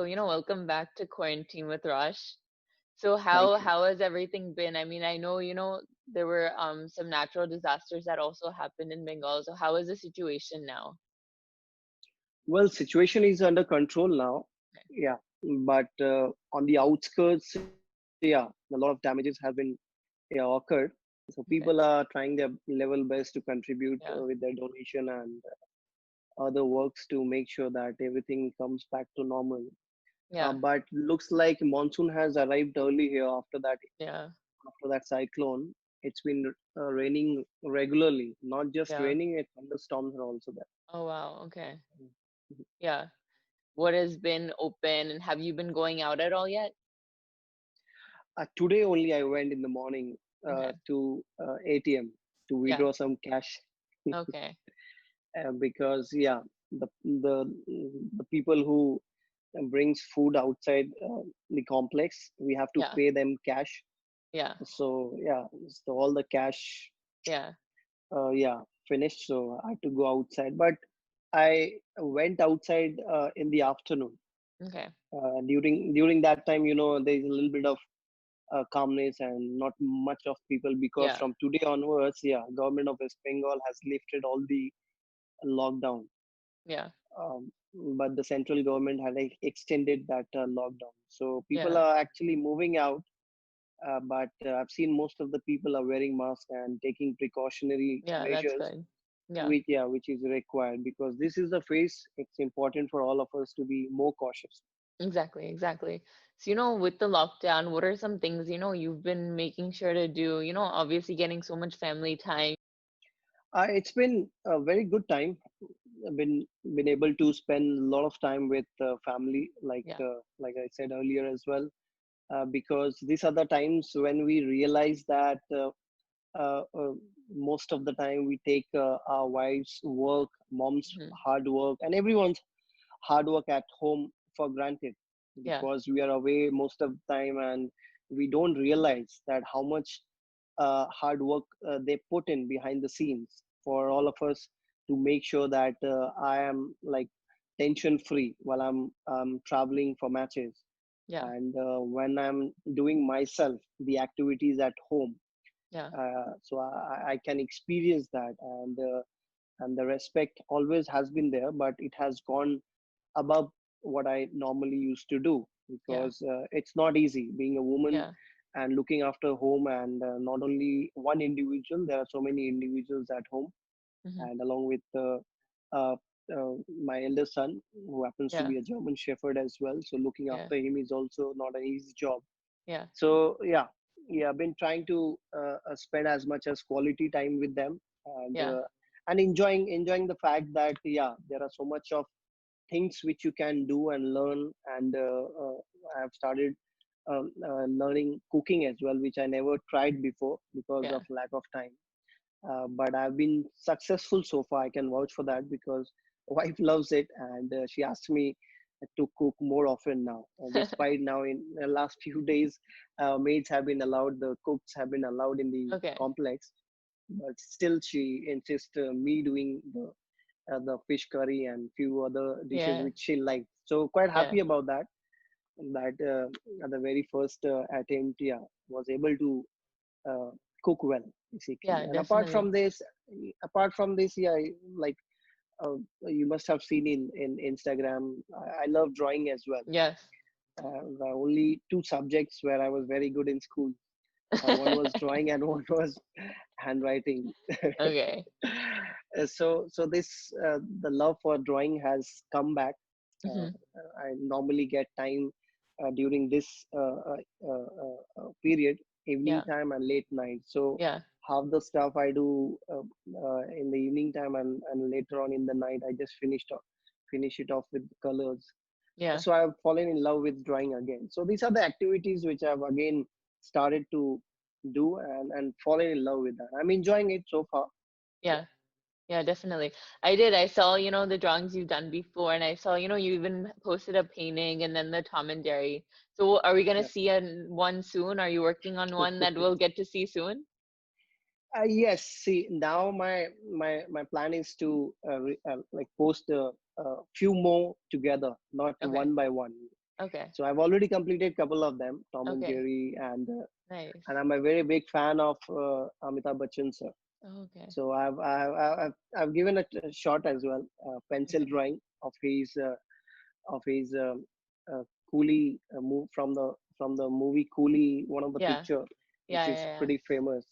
Welcome back to Quarantine with Rosh. So Thank how you. how has everything been? I mean, I know, there were some natural disasters that also happened in Bengal. So how is the situation now? Well, situation is under control now. Yeah, but on the outskirts, yeah, a lot of damages have been occurred. So people Okay. are trying their level best to contribute Yeah. with their donation and other works to make sure that everything comes back to normal. Yeah. But looks like monsoon has arrived early here Yeah. after that cyclone. It's been raining regularly, not just Yeah. raining, thunderstorms are also there. Oh wow. Okay. Mhm. Yeah. What has been open and have you been going out at all yet? Today only I went in the morning Okay. to ATM to Yeah. withdraw some cash Okay. because yeah, the the people who brings food outside the complex, we have to Yeah. pay them cash. Yeah. So yeah, so all the cash Yeah. yeah finished. So I had to go outside, but I went outside in the afternoon. Okay. During that time, there is a little bit of calmness and not much of people because Yeah. from today onwards, yeah, government of West Bengal has lifted all the lockdown, Yeah. um, but the central government had extended that lockdown. So people Yeah. are actually moving out, but I've seen most of the people are wearing masks and taking precautionary Yeah, that's measures, good. Yeah. which is required because this is the phase. It's important for all of us to be more cautious. Exactly, exactly. So, with the lockdown, what are some things, you've been making sure to do? Obviously getting so much family time. It's been a very good time. I've been able to spend a lot of time with family, Yeah, like I said earlier as well, because these are the times when we realize that uh, uh, most of the time we take our wives' work, mom's hmm, hard work, and everyone's hard work at home for granted yeah, because we are away most of the time and we don't realize that how much hard work they put in behind the scenes for all of us to make sure that I am like tension free while I'm traveling for matches yeah, and when I'm doing myself the activities at home. yeah, So I can experience that and the respect always has been there, but it has gone above what I normally used to do yeah, because it's not easy being a woman yeah, and looking after home and not only one individual, there are so many individuals at home hmm, and along with uh, my elder son who happens to yeah, be a German Shepherd as well. So looking yeah, after him is also not an easy job. yeah, So yeah, I've been trying to spend as much as quality time with them yeah, and enjoying the fact that yeah, there are so much of things which you can do and learn and I have started learning cooking as well, which I never tried before because yeah, of lack of time, but I've been successful so far. I can vouch for that because wife loves it and she asks me to cook more often now, despite now in the last few days maids have been allowed, the cooks have been allowed in the okay, complex, but still she insists me doing the fish curry and few other dishes yeah, which she likes. So quite yeah, happy about that. That at the very first attempt, yeah, was able to uh, cook well basically. yeah, And definitely. apart from this, yeah, like uh, you must have seen in Instagram. I love drawing as well. Yes. The only two subjects where I was very good in school. One was drawing and one was handwriting. Okay. So this the love for drawing has come back. Hmm. I normally get time during this period, evening Yeah, time and late night. So yeah, half the stuff I do in the evening time and later on in the night, I just finish it off with colors. yeah. So I've fallen in love with drawing again. So these are the activities which I've again started to do and fallen in love with that. I'm enjoying it so far. Yeah. Yeah, definitely. I did. I saw, the drawings you've done before, and I saw, you even posted a painting and then the Tom and Jerry. So are we gonna Yeah. see one soon? Are you working on one that we'll get to see soon? Yes. See, now my plan is to like post a few more together, not Okay. one by one. Okay. So I've already completed a couple of them, Tom and Okay. Jerry, Nice. and I'm a very big fan of Amitabh Bachchan sir. Okay. So I've given it a shot as well, pencil Okay. drawing of his Coolie move from the movie Coolie, one of the Yeah. picture, which Yeah. is Yeah. pretty famous.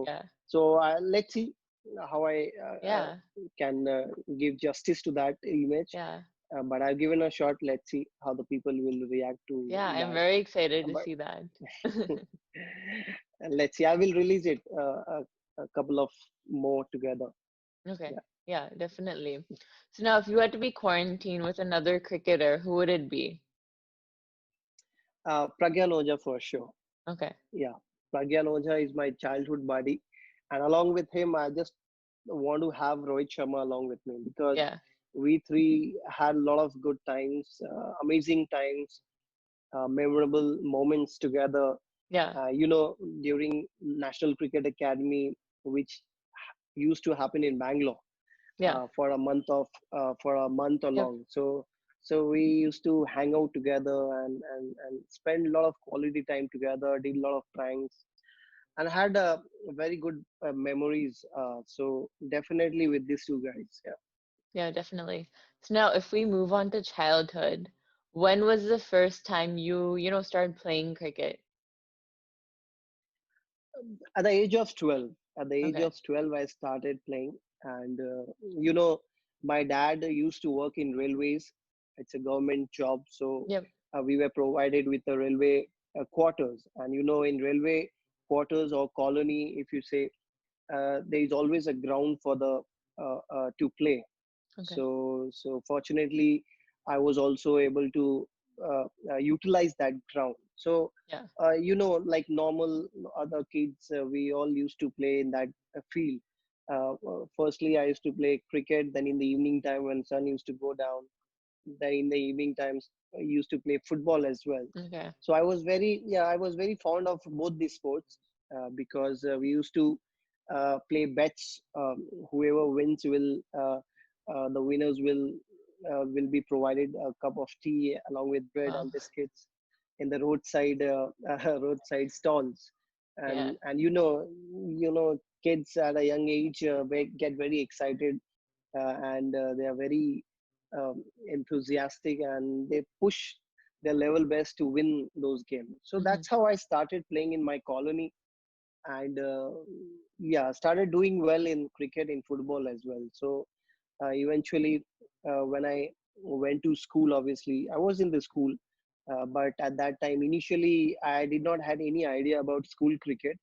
Yeah. So let's see how I Yeah. can give justice to that image. Yeah. But I've given a shot. Let's see how the people will react to Yeah. I'm that. very excited to But see that. let's see. I will release it a couple of more together. Okay. Yeah. Yeah, definitely. So now, if you had to be quarantined with another cricketer, who would it be? Pragyan Oja for sure. Okay. Yeah, Pragyan Oja is my childhood buddy, and along with him, I just want to have Rohit Sharma along with me because Yeah. we three had a lot of good times, amazing times, memorable moments together. Yeah. You know, during National Cricket Academy, which used to happen in Bangalore Yeah. for a month Yep. along. So we used to hang out together and spend a lot of quality time together, did a lot of pranks, and had very good memories. So definitely with these two guys. Yeah. Yeah, definitely. So now, if we move on to childhood, when was the first time started playing cricket? At the age of 12, at the age Okay. of 12, I started playing, and you know, my dad used to work in railways. It's a government job, so Yep. we were provided with the railway quarters, and you know, in railway quarters or colony, if you say, there is always a ground for the to play. Okay. So fortunately, I was also able to utilize that ground. So Yeah. you know, like normal other kids, we all used to play in that field. Firstly, I used to play cricket. Then in the evening time, when sun used to go down, then in the evening times, I used to play football as well. Okay. So I was very fond of both these sports because we used to play bets. Whoever wins the winners will be provided a cup of tea along with bread Wow. and biscuits in the roadside roadside stalls. Yeah. And you know, kids at a young age get very excited and they are very enthusiastic and they push their level best to win those games. So Hmm. that's how I started playing in my colony, and yeah, started doing well in cricket, in football as well. So eventually, when I went to school, obviously I was in the school, but at that time, initially, I did not had any idea about school cricket.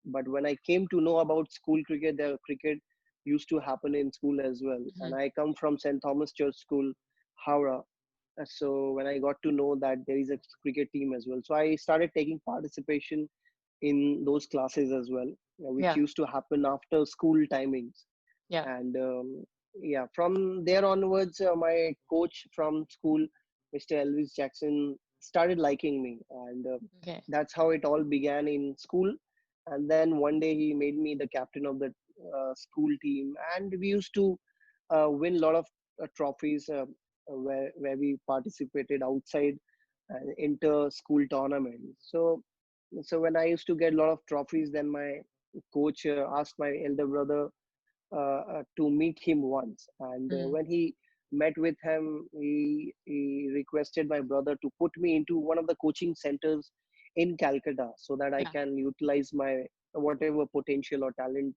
But when I came to know about school cricket, the cricket used to happen in school as well. Hmm. And I come from St. Thomas Church School, Howrah. So when I got to know that there is a cricket team as well, so I started taking participation in those classes as well, which Yeah. used to happen after school timings. Yeah. And yeah, from there onwards, my coach from school, Mr. Elvis Jackson, started liking me, and Okay. that's how it all began in school. And then one day he made me the captain of the school team, and we used to win a lot of trophies where we participated outside inter school tournaments. So when I used to get a lot of trophies, then my coach asked my elder brother to meet him once. And Hmm. when he met with him, he requested my brother to put me into one of the coaching centers in Calcutta so that I Yeah. can utilize my whatever potential or talent,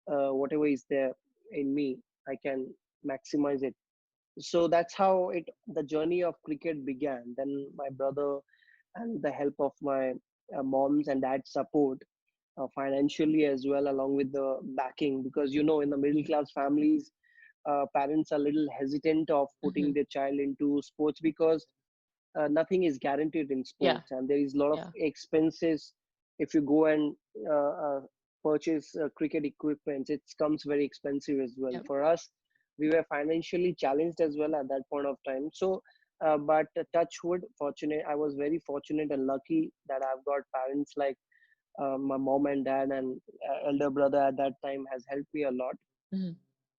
whatever is there in me, I can maximize it. So that's how the journey of cricket began. Then my brother and the help of my mom's and dad's support financially as well, along with the backing, because you know, in the middle class families, parents are a little hesitant of putting Hmm. their child into sports because nothing is guaranteed in Yeah. sports, and there is a lot of Yeah. expenses. If you go and uh, uh, purchase cricket equipment, it comes very expensive as well. Yep. For us, we were financially challenged as well at that point of time. So but touch wood, fortunate, I was very fortunate and lucky that I've got parents like my mom and dad, and elder brother at that time has helped me a lot Hmm.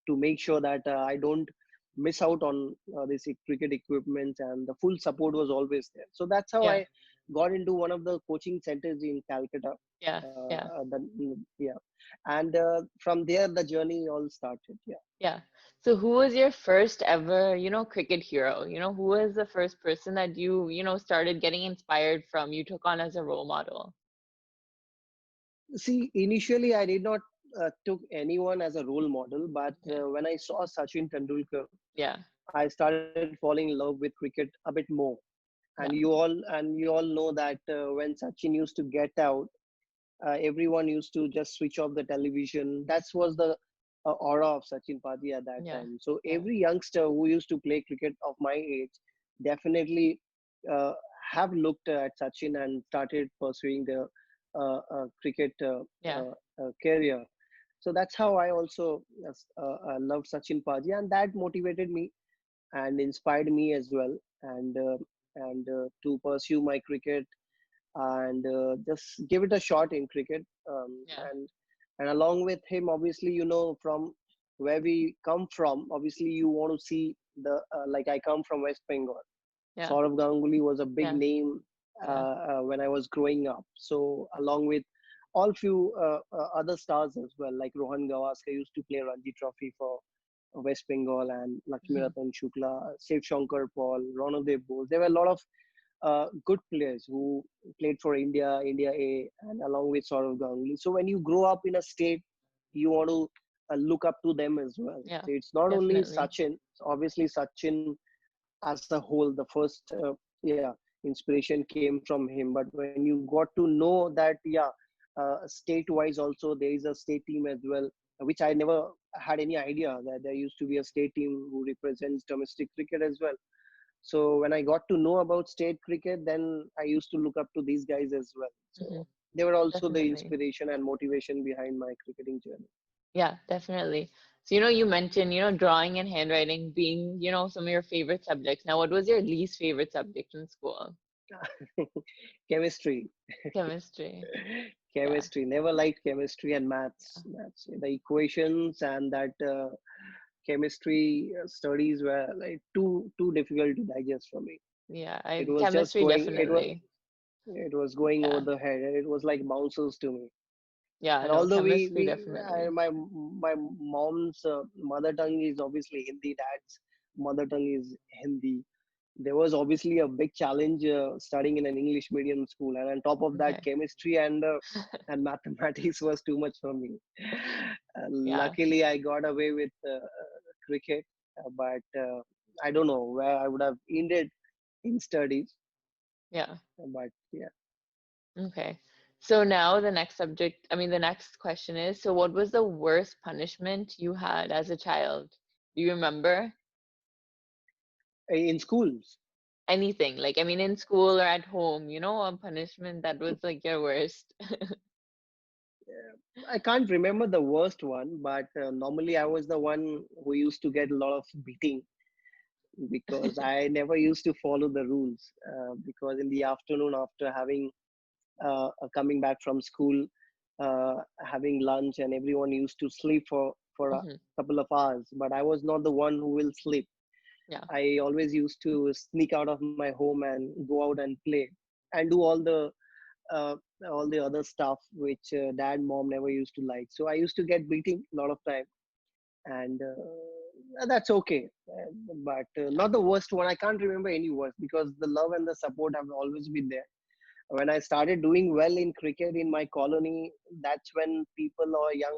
to make sure that I don't miss out on this cricket equipment, and the full support was always there. So that's how Yeah. I got into one of the coaching centers in Calcutta. Yeah. Yeah. Yeah, and from there the journey all started. Yeah. Yeah. So who was your first ever, cricket hero? Who was the first person that you started getting inspired from, you took on as a role model? See, initially I did not took anyone as a role model, but Okay. when I saw Sachin Tendulkar, Yeah. I started falling in love with cricket a bit more. And Yeah. you all know that when Sachin used to get out, everyone used to just switch off the television. That was the aura of Sachin Pati at that Yeah. time. So Yeah. every youngster who used to play cricket of my age definitely uh, have looked at Sachin and started pursuing the cricket Yeah. career. So that's how I also loved Sachin Paji, and that motivated me and inspired me as well, and to pursue my cricket and just give it a shot in cricket. Yeah. And along with him, obviously, from where we come from, obviously you want to see the like I come from West Bengal. Yeah. Saurav Ganguly was a big Yeah. name Yeah. when I was growing up. So along with all few other stars as well, like Rohan Gavaskar used to play Ranji Trophy for West Bengal, and Lakshmi Hmm. Ratan Shukla, Shiv Shankar Paul, Ronodev Bose. There were a lot of good players who played for India, India A, and along with Saurav Ganguly. So when you grow up in a state, you want to look up to them as well. Yeah. So it's not only Definitely. Sachin. Obviously, Sachin as a whole, the first yeah inspiration came from him. But when you got to know that state wise also there is a state team as well, which I never had any idea that there used to be a state team who represents domestic cricket as well. So when I got to know about state cricket, then I used to look up to these guys as well. Hmm. So they were also the Definitely. inspiration and motivation behind my cricketing journey. Yeah, definitely. So, you mentioned, drawing and handwriting being, some of your favorite subjects. Now, what was your least favorite subject in school? Chemistry. Chemistry. Yeah. Chemistry. Never liked chemistry and Yeah. maths. That's the equations, and that chemistry studies were like too difficult to digest for me. Yeah. It I was just chemistry going. definitely. It was going over Yeah. the head. It was like bouncers to me. Yeah, And no, although chemistry definitely. my mom's mother tongue is obviously Hindi, dad's mother tongue is Hindi. There was obviously a big challenge studying in an English medium school, and on top of that, Okay. chemistry and mathematics was too much for me. Yeah. Luckily, I got away with cricket, but I don't know where I would have ended in studies. Yeah. But yeah, Okay. So now the next question is, so what was the worst punishment you had as a child? Do you remember? in schools. Anything, like, in school or at home, a punishment that was like your worst. I can't remember the worst one, but normally I was the one who used to get a lot of beating because I never used to follow the rules. Because in the afternoon, after having coming back from school, having lunch, and everyone used to sleep for a Hmm. couple of hours, but I was not the one who will sleep. Yeah. I always used to sneak out of my home and go out and play and do uh, all the other stuff which dad mom never used to like. So I used to get beating a lot of time, and that's okay. But Yeah. not the worst one. I can't remember any worst because the love and the support have always been there. When I started doing well in cricket in my colony, that's when people or young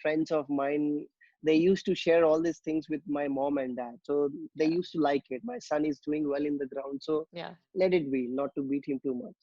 friends of mine, they used to share all these things with my mom and dad. So they Yeah. used to like it. My son is doing well in the ground, so Yeah. let it be. Not to beat him too much.